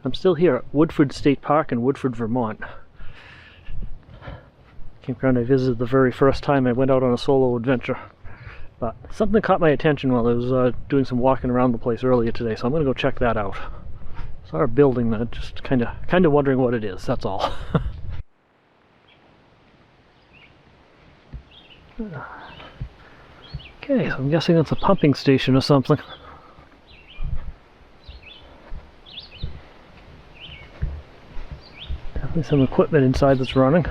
I'm still here at Woodford State Park in Woodford, Vermont. Campground I visited the very first time I went out on a solo adventure. But something caught my attention while I was doing some walking around the place earlier today, so I'm going to go check that out. Saw a building that just kind of wondering what it is, that's all. Okay, so I'm guessing that's a pumping station or something. Definitely some equipment inside that's running.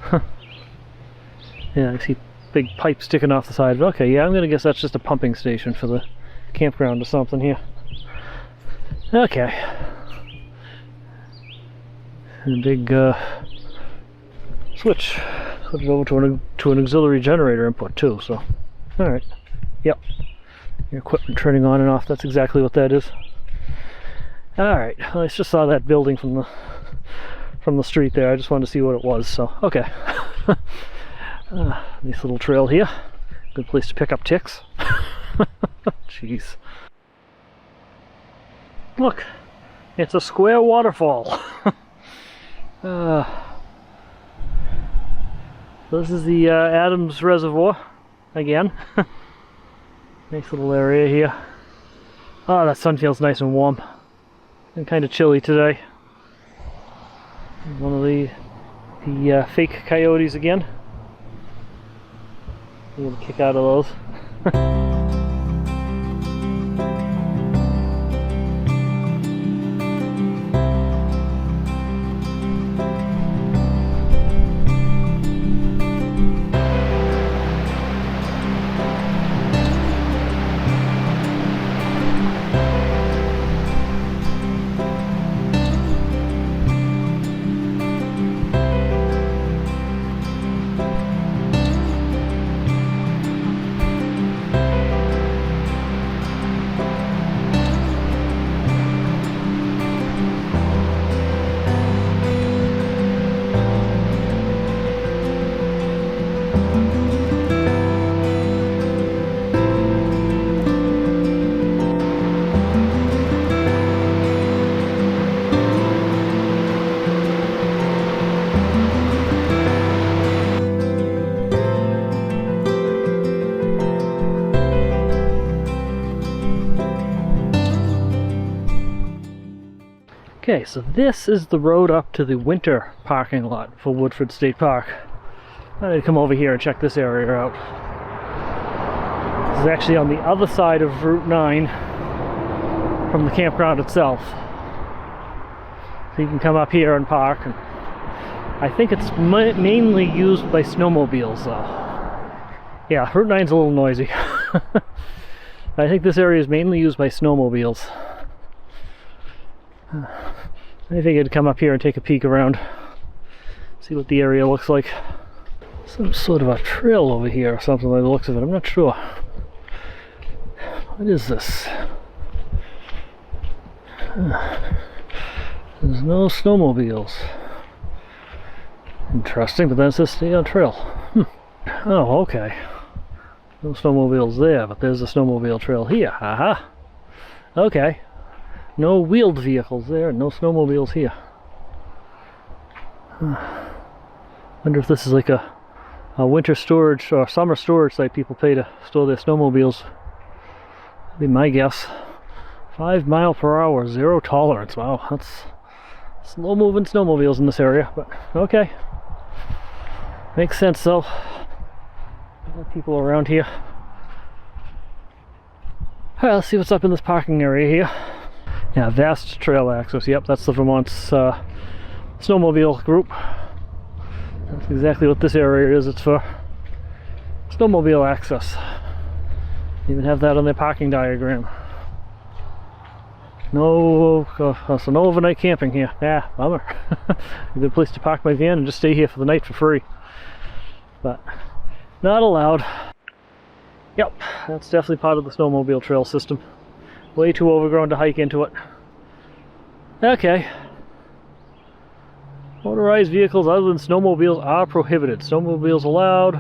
Huh. Yeah, I see big pipe sticking off the side. Okay, yeah, I'm gonna guess that's just a pumping station for the campground or something here. Okay. And a big switch it over to an auxiliary generator input too, so alright. Yep. Your equipment turning on and off, that's exactly what that is. Alright, well, I just saw that building from the street there. I just wanted to see what it was, so okay. Nice little trail here. Good place to pick up ticks. Jeez. Look, it's a square waterfall. This is the Adams Reservoir again. Nice little area here. Oh, that sun feels nice and warm. And kind of chilly today. One of the fake coyotes again. I'm gonna kick out of those. Okay, so this is the road up to the winter parking lot for Woodford State Park. I need to come over here and check this area out. This is actually on the other side of Route 9 from the campground itself. So you can come up here and park. And I think it's mainly used by snowmobiles though. Yeah, Route 9's a little noisy. I think this area is mainly used by snowmobiles. I think I'd come up here and take a peek around, see what the area looks like. Some sort of a trail over here or something by the looks of it, I'm not sure. What is this? There's no snowmobiles. Interesting, but then it says stay on trail. Oh, okay. No snowmobiles there, but there's a snowmobile trail here. Haha. Okay. No wheeled vehicles there, no snowmobiles here. Wonder if this is like a winter storage or summer storage site people pay to store their snowmobiles. That'd be my guess. 5 mile per hour, zero tolerance. Wow, that's slow moving snowmobiles in this area, but okay. Makes sense though. People around here. Alright, let's see what's up in this parking area here. Yeah, vast trail access. Yep, that's the Vermont's snowmobile group. That's exactly what this area is. It's for snowmobile access. They even have that on their parking diagram. No, so no overnight camping here. Yeah, bummer. A good place to park my van and just stay here for the night for free. But not allowed. Yep, that's definitely part of the snowmobile trail system. Way too overgrown to hike into it. Okay. Motorized vehicles other than snowmobiles are prohibited. Snowmobiles allowed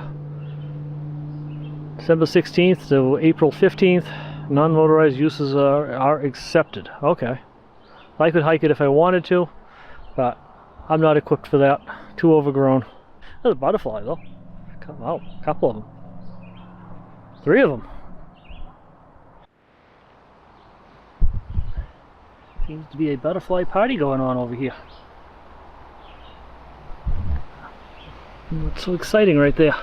December 16th to April 15th. Non-motorized uses are accepted. Okay. I could hike it if I wanted to, but I'm not equipped for that. Too overgrown. There's a butterfly though. Come out, a couple of them. 3 of them. Seems to be a butterfly party going on over here. What's so exciting right there?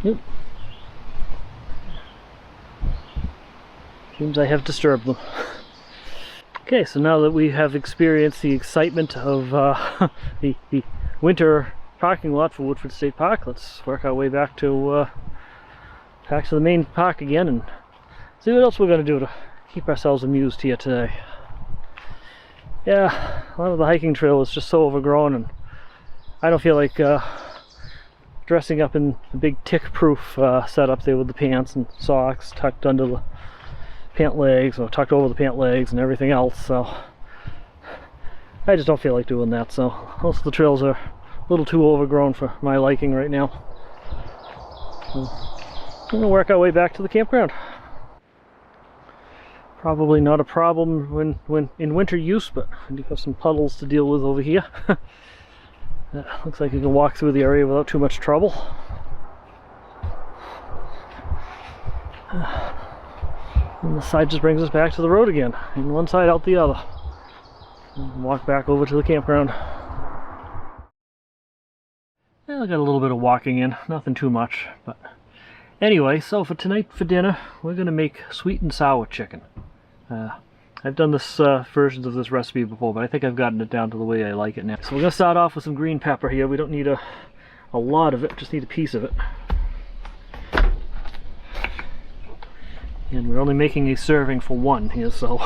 Yep. Seems I have disturbed them. Okay, so now that we have experienced the excitement of the winter parking lot for Woodford State Park, let's work our way back to the main park again and see what else we're going to do to keep ourselves amused here today. Yeah, a lot of the hiking trail is just so overgrown, and I don't feel like dressing up in the big tick-proof setup there with the pants and socks tucked under the pant legs, or tucked over the pant legs and everything else, so I just don't feel like doing that. So most of the trails are a little too overgrown for my liking right now. So we're going to work our way back to the campground. Probably not a problem when in winter use, but I do have some puddles to deal with over here. Looks like you can walk through the area without too much trouble. And this side just brings us back to the road again, in one side out the other. And walk back over to the campground. I got a little bit of walking in, nothing too much, but anyway, so for tonight for dinner, we're going to make sweet and sour chicken. I've done this versions of this recipe before, but I think I've gotten it down to the way I like it now. So we're going to start off with some green pepper here. We don't need a lot of it, just need a piece of it. And we're only making a serving for 1 here, so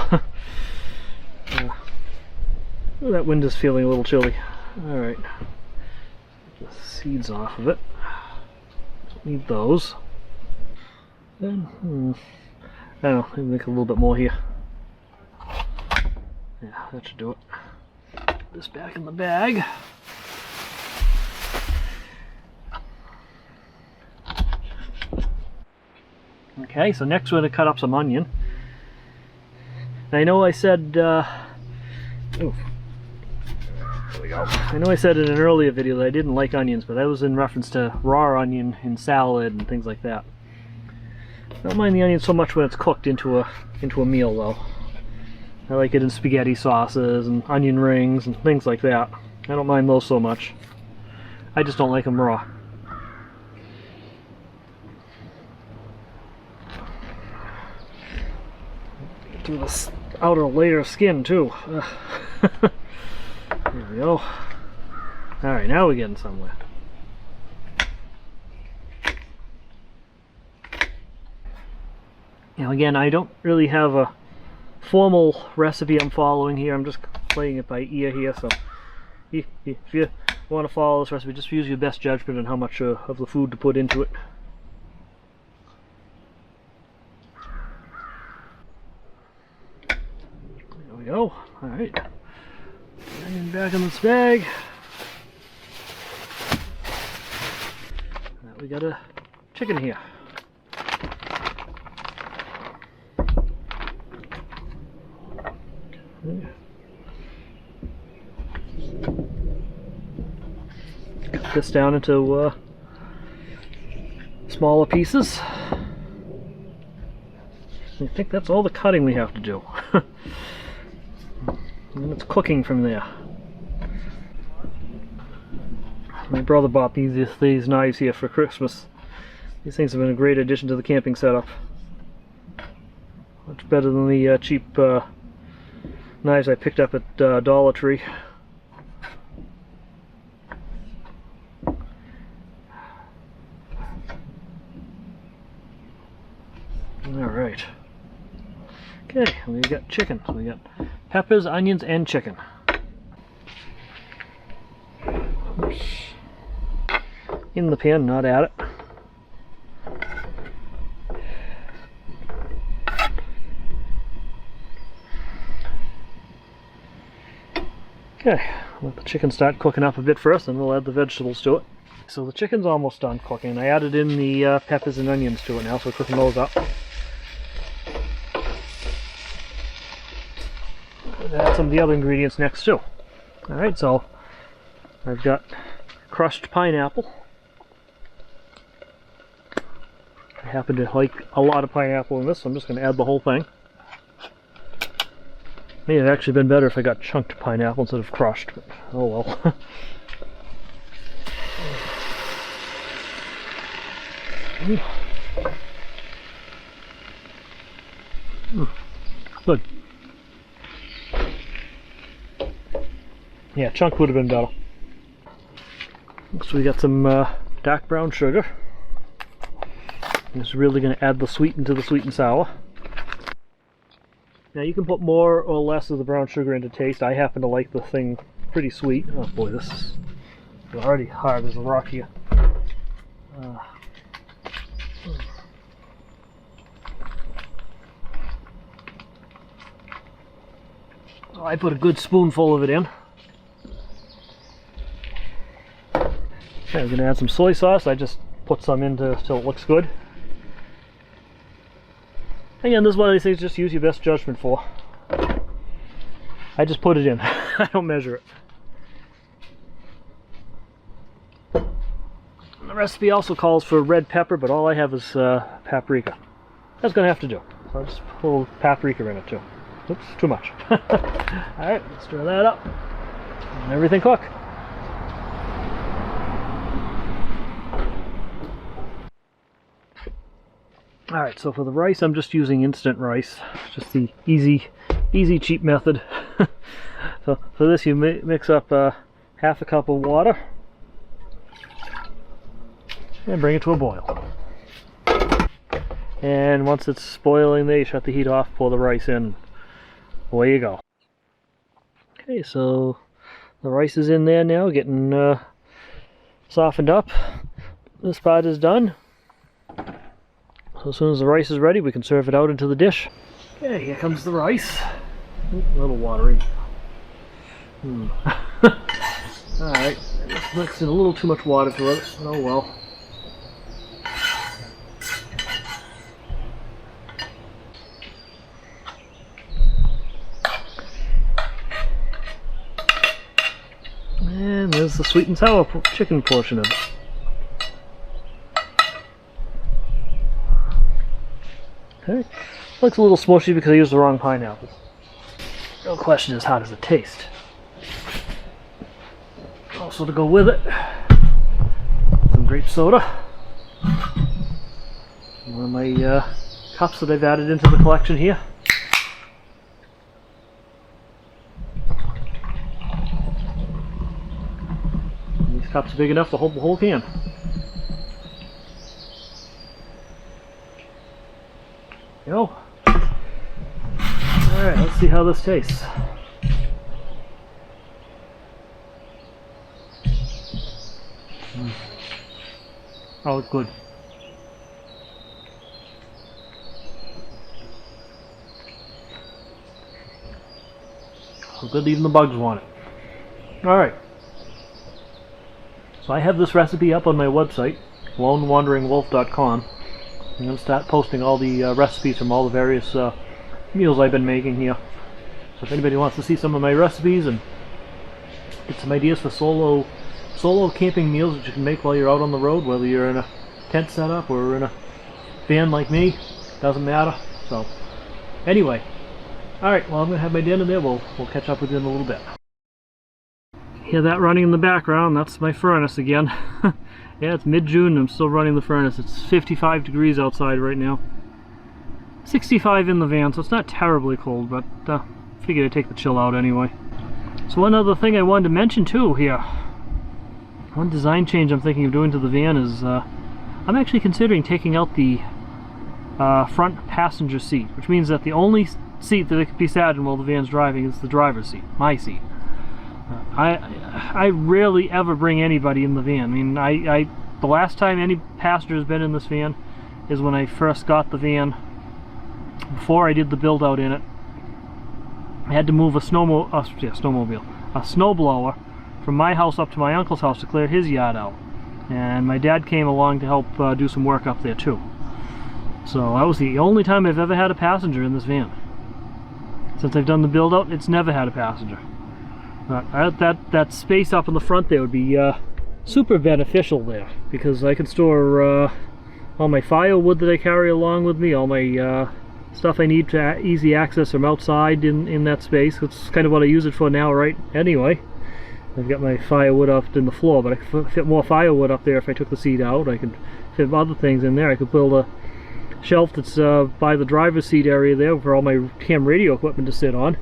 that wind is feeling a little chilly. Alright, get the seeds off of it. Don't need those. Then, I don't know, maybe make a little bit more here. Yeah, that should do it. Put this back in the bag. Okay, so next we're going to cut up some onion. And I know I said, there we go. I know I said in an earlier video that I didn't like onions, but that was in reference to raw onion in salad and things like that. I don't mind the onion so much when it's cooked into a meal though. I like it in spaghetti sauces and onion rings and things like that. I don't mind those so much. I just don't like them raw. Get through this outer layer of skin too. There we go. Alright, now we're getting somewhere. Now again, I don't really have a formal recipe I'm following here. I'm just playing it by ear here, so if you want to follow this recipe, just use your best judgment on how much of the food to put into it. There we go. Alright. Onion back in this bag. Now we got a chicken here. Cut this down into smaller pieces. I think that's all the cutting we have to do. And it's cooking from there. My brother bought these knives here for Christmas. These things have been a great addition to the camping setup. Much better than the cheap knives I picked up at Dollar Tree. Alright. Okay, we got chicken. So we got peppers, onions, and chicken. Oops. In the pan, not at it. Okay, let the chicken start cooking up a bit first, and we'll add the vegetables to it. So the chicken's almost done cooking. I added in the peppers and onions to it now, so we're cooking those up. And add some of the other ingredients next too. Alright, so I've got crushed pineapple. I happen to like a lot of pineapple in this, so I'm just going to add the whole thing. May have actually been better if I got chunked pineapple instead of crushed, but oh well. Good. Yeah, chunk would have been better. So we got some dark brown sugar. It's really going to add the sweet into the sweet and sour. Now you can put more or less of the brown sugar into taste. I happen to like the thing pretty sweet. Oh boy, this is already hard as a rock here. I put a good spoonful of it in. Okay, I'm going to add some soy sauce. I just put some in till it looks good. Again, this is one of these things just use your best judgment for. I just put it in. I don't measure it. The recipe also calls for red pepper, but all I have is paprika. That's going to have to do. So I'll just put a little paprika in it too. Oops, too much. Alright, stir that up. And everything cook. Alright, so for the rice I'm just using instant rice. Just the easy cheap method. So for this you mix up half a cup of water and bring it to a boil. And once it's boiling there, you shut the heat off, pour the rice in. Away you go. Okay, so the rice is in there now, getting softened up. This part is done. So as soon as the rice is ready, we can serve it out into the dish. Okay, here comes the rice. A little watery. Alright, just mixed in a little too much water to it. Oh well. And there's the sweet and sour chicken portion of it. Okay, looks a little smushy because I used the wrong pineapple. The real question is, how does it taste? Also to go with it, some grape soda. One of my cups that I've added into the collection here. And these cups are big enough to hold the whole can. Go. Alright, let's see how this tastes. Oh, it's good. So good even the bugs want it. Alright. So I have this recipe up on my website, lonewanderingwolf.com. I'm going to start posting all the recipes from all the various meals I've been making here. So if anybody wants to see some of my recipes and get some ideas for solo camping meals that you can make while you're out on the road, whether you're in a tent setup or in a van like me, doesn't matter. So anyway, alright, well I'm going to have my dinner there. We'll catch up with you in a little bit. Hear that running in the background? That's my furnace again. Yeah, it's mid-June and I'm still running the furnace. It's 55 degrees outside right now. 65 in the van, so it's not terribly cold, but figured I'd take the chill out anyway. So one other thing I wanted to mention too here. One design change I'm thinking of doing to the van is I'm actually considering taking out the front passenger seat, which means that the only seat that it could be sat in while the van's driving is the driver's seat, my seat. I rarely ever bring anybody in the van. I mean, the last time any passenger has been in this van is when I first got the van. Before I did the build out in it, I had to move a snowmobile, a snowblower from my house up to my uncle's house to clear his yard out. And my dad came along to help do some work up there too. So that was the only time I've ever had a passenger in this van. since I've done the build out, it's never had a passenger. That space up in the front there would be super beneficial there, because I can store all my firewood that I carry along with me, all my stuff I need to easy access from outside in that space. It's kind of what I use it for now, right? Anyway, I've got my firewood up in the floor, but I could fit more firewood up there if I took the seat out. I could fit other things in there. I could build a shelf that's by the driver's seat area there for all my ham radio equipment to sit on,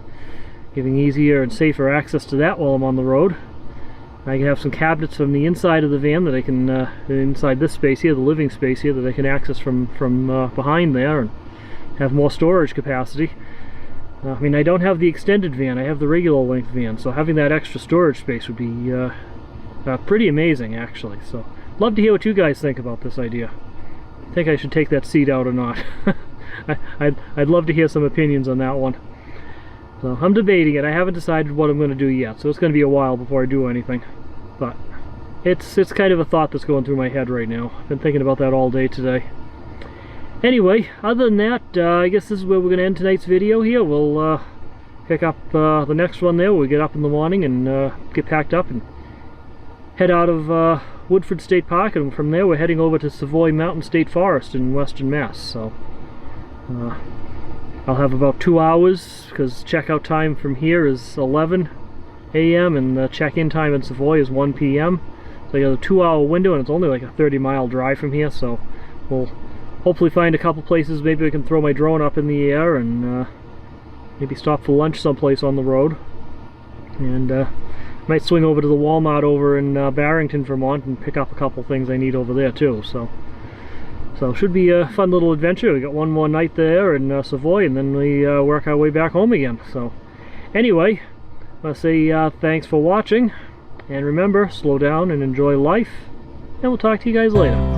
giving easier and safer access to that while I'm on the road. I can have some cabinets from the inside of the van that I can, inside this space here, the living space here, that I can access from behind there and have more storage capacity. I mean, I don't have the extended van, I have the regular length van, so having that extra storage space would be pretty amazing, actually. So, love to hear what you guys think about this idea. I think I should take that seat out or not. I'd love to hear some opinions on that one. So I'm debating it. I haven't decided what I'm going to do yet, so it's going to be a while before I do anything. But it's kind of a thought that's going through my head right now. I've been thinking about that all day today. Anyway, other than that, I guess this is where we're going to end tonight's video here. We'll pick up the next one there when we get up in the morning and get packed up and head out of Woodford State Park, and from there we're heading over to Savoy Mountain State Forest in Western Mass. So I'll have about 2 hours, because checkout time from here is 11 a.m. and the check-in time in Savoy is 1 p.m. So I got a 2-hour window, and it's only like a 30-mile drive from here, so we'll hopefully find a couple places. Maybe I can throw my drone up in the air and maybe stop for lunch someplace on the road. And might swing over to the Walmart over in Barrington, Vermont, and pick up a couple things I need over there too. So it should be a fun little adventure. We got one more night there in Savoy, and then we work our way back home again. So anyway, I want to say thanks for watching, and remember, slow down and enjoy life, and we'll talk to you guys later.